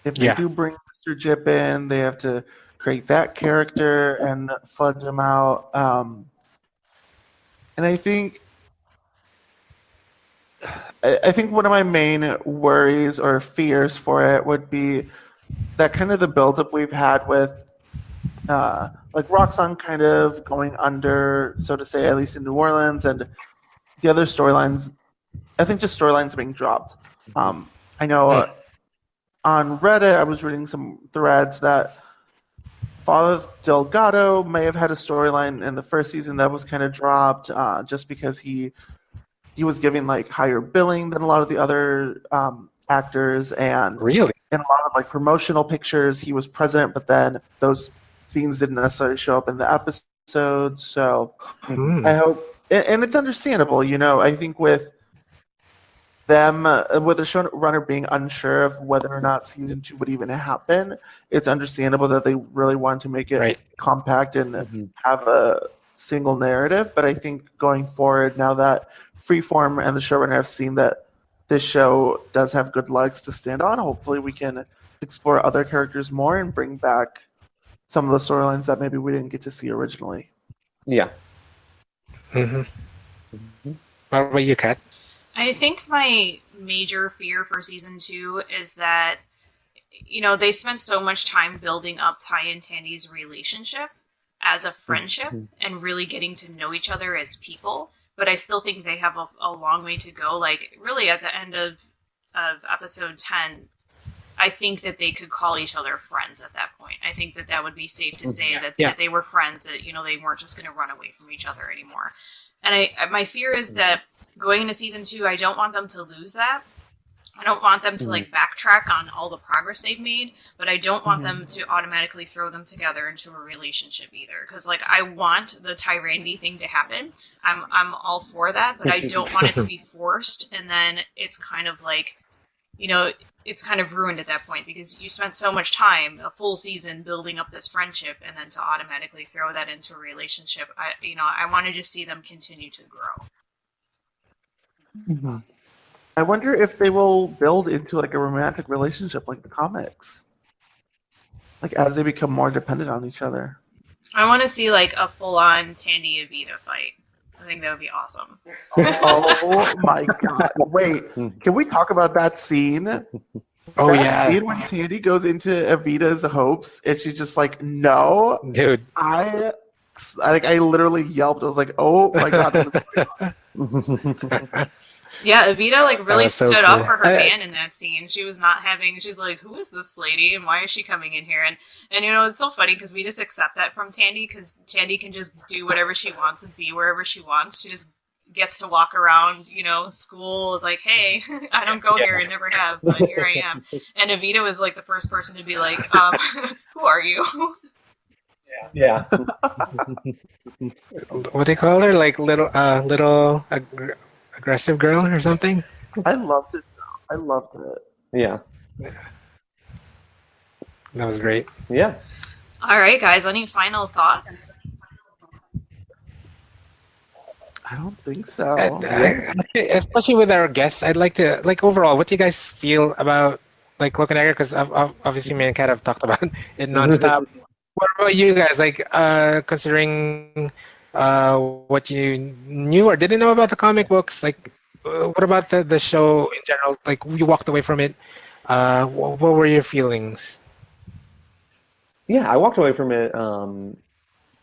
If they do bring Mr. Jip in, they have to create that character and fudge him out. And I think one of my main worries or fears for it would be that kind of the buildup we've had with like Roxxon kind of going under, so to say, at least in New Orleans, and the other storylines, I think just storylines being dropped. I know on Reddit I was reading some threads that Father Delgado may have had a storyline in the first season that was kind of dropped just because he was giving like higher billing than a lot of the other actors, and
really
in a lot of like promotional pictures he was present, but then those scenes didn't necessarily show up in the episodes. So I hope, and it's understandable, I think with them, with the showrunner being unsure of whether or not season 2 would even happen, it's understandable that they really want to make it compact and have a single narrative. But I think going forward, now that Freeform and the showrunner have seen that this show does have good legs to stand on, hopefully we can explore other characters more and bring back some of the storylines that maybe we didn't get to see originally.
Yeah.
What about you, Kat?
I think my major fear for season 2 is that, they spent so much time building up Ty and Tandy's relationship as a friendship and really getting to know each other as people. But I still think they have a long way to go. Like, really, at the end of episode 10, I think that they could call each other friends at that point. I think that would be safe to say that they were friends, that, they weren't just going to run away from each other anymore. And my fear is that going into season 2, I don't want them to lose that. I don't want them to like backtrack on all the progress they've made, but I don't want them to automatically throw them together into a relationship either. Because like I want the Tyrandy thing to happen. I'm all for that, but I don't want it to be forced, and then it's kind of like, it's kind of ruined at that point because you spent so much time, a full season, building up this friendship, and then to automatically throw that into a relationship, I want to just see them continue to grow.
I wonder if they will build into like a romantic relationship like the comics, like as they become more dependent on each other.
I want to see like a full-on Tandy Evita fight. I think that would be awesome.
Oh my god! Wait, can we talk about that scene?
Oh
that scene when Tandy goes into Evita's hopes and she's just like, "No,
dude."
I literally yelped. I was like, "Oh my god!"
Yeah, Evita like really stood up for her fan in that scene. She was not having. She's like, "Who is this lady, and why is she coming in here?" And it's so funny because we just accept that from Tandy, because Tandy can just do whatever she wants and be wherever she wants. She just gets to walk around, school like, "Hey, I don't go here and never have, but here I am." And Evita was like the first person to be like, "Who are you?"
Yeah.
What do they call her? Like little aggressive girl or something?
I loved it.
Yeah.
That was great.
Yeah.
All right, guys. Any final thoughts?
I don't think so.
Especially with our guests, I'd like to overall. What do you guys feel about like Cloak and Dagger? Because obviously me and Kat have talked about it nonstop. What about you guys? Like considering what you knew or didn't know about the comic books. Like, what about the show in general? Like, you walked away from it. What were your feelings?
Yeah, I walked away from it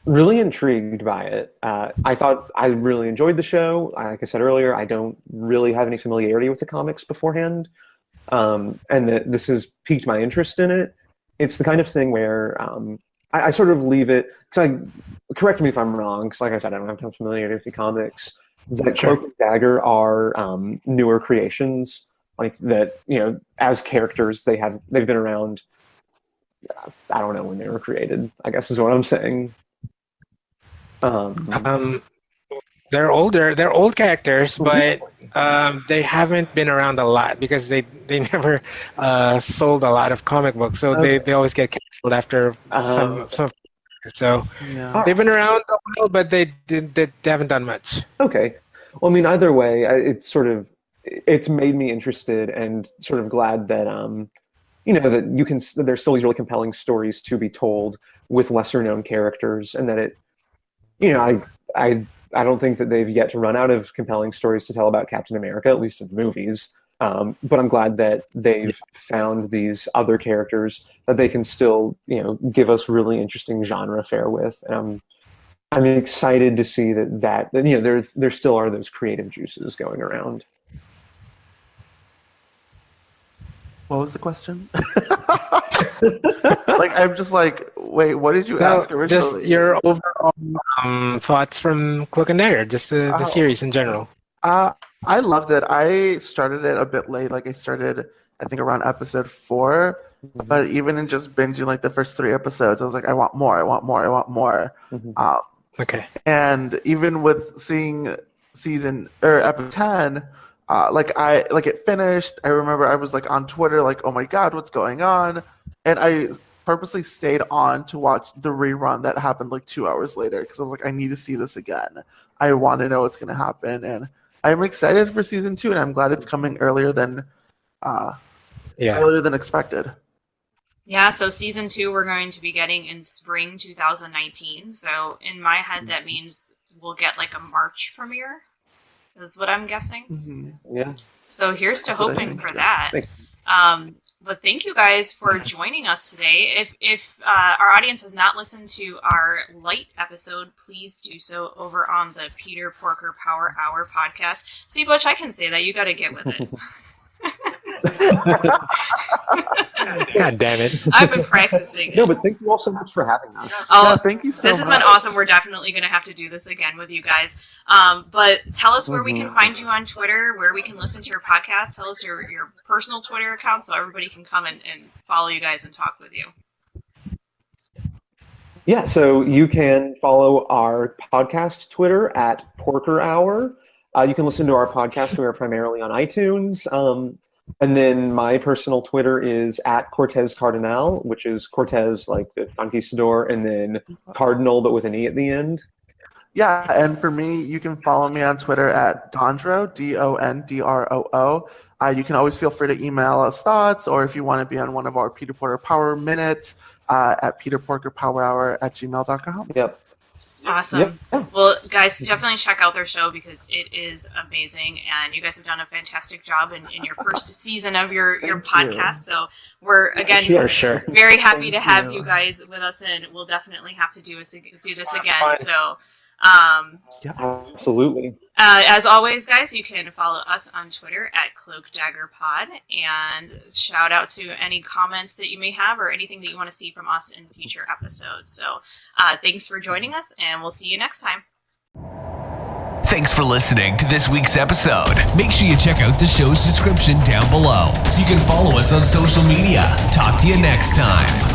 really intrigued by it. I thought I really enjoyed the show. Like I said earlier, I don't really have any familiarity with the comics beforehand, and that this has piqued my interest in it. It's the kind of thing where I sort of leave it. Correct me if I'm wrong, because like I said, I don't have no familiarity with the comics. That
Sure.
Cloak and Dagger are newer creations, like that. As characters, they've been around. I don't know when they were created, I guess is what I'm saying.
They're older. They're old characters, but they haven't been around a lot because they never sold a lot of comic books, so they always get canceled after some. So
Yeah.
they've been around a while, but they haven't done much.
Okay. Well, I mean, either way, it's made me interested and sort of glad that that there's still these really compelling stories to be told with lesser known characters, and that I don't think that they've yet to run out of compelling stories to tell about Captain America, at least in the movies. But I'm glad that they've found these other characters that they can still, give us really interesting genre fare with. And I'm excited to see that there still are those creative juices going around.
What was the question? I'm just like, wait, what did you ask originally?
Just your overall thoughts from Cloak and Dagger, just the series in general.
I loved it. I started it a bit late. Like I started, I think, around episode 4. But even in just binging like the first 3 episodes, I was like, I want more. I want more. I want more.
Okay.
And even with seeing episode 10. It finished. I remember I was like on Twitter, like, oh my God, what's going on? And I purposely stayed on to watch the rerun that happened like 2 hours later because I was like, I need to see this again. I want to know what's going to happen. And I'm excited for season 2, and I'm glad it's coming earlier than expected.
Yeah, so season 2 we're going to be getting in spring 2019. So in my head, that means we'll get like a March premiere. Is what I'm guessing.
Mm-hmm.
Yeah.
So here's to hoping for that.
Thanks.
But thank you guys for joining us today. If our audience has not listened to our light episode, please do so over on the Peter Porker Power Hour podcast. See, Butch, I can say that. You got to get with it.
God damn it.
I've been practicing.
No, but thank you all so much for having us.
Oh,
thank you so much.
This has been awesome. We're definitely going to have to do this again with you guys. But tell us where we can find you on Twitter, where we can listen to your podcast. Tell us your personal Twitter account so everybody can come and follow you guys and talk with you.
Yeah, so you can follow our podcast Twitter at Porker Hour. You can listen to our podcast. We are primarily on iTunes. And then my personal Twitter is at Cortez Cardinal, which is Cortez like the conquistador, and then Cardinal, but with an E at the end.
Yeah, and for me, you can follow me on Twitter at Dondro, Dondroo. You can always feel free to email us thoughts, or if you want to be on one of our Peter Porker Power Minutes, at peterporkerpowerhour@gmail.com.
Yep.
Awesome.
Yeah.
Well, guys, definitely check out their show because it is amazing, and you guys have done a fantastic job in your first season of your podcast. So we're again
Sure.
very happy to have you guys with us, and we'll definitely have to do this again. So,
Yeah, absolutely.
as always, guys, you can follow us on Twitter at Cloak Dagger Pod, and shout out to any comments that you may have or anything that you want to see from us in future episodes. So thanks for joining us, and we'll see you next time.
Thanks for listening to this week's episode. Make sure you check out the show's description down below so you can follow us on social media. Talk to you next time.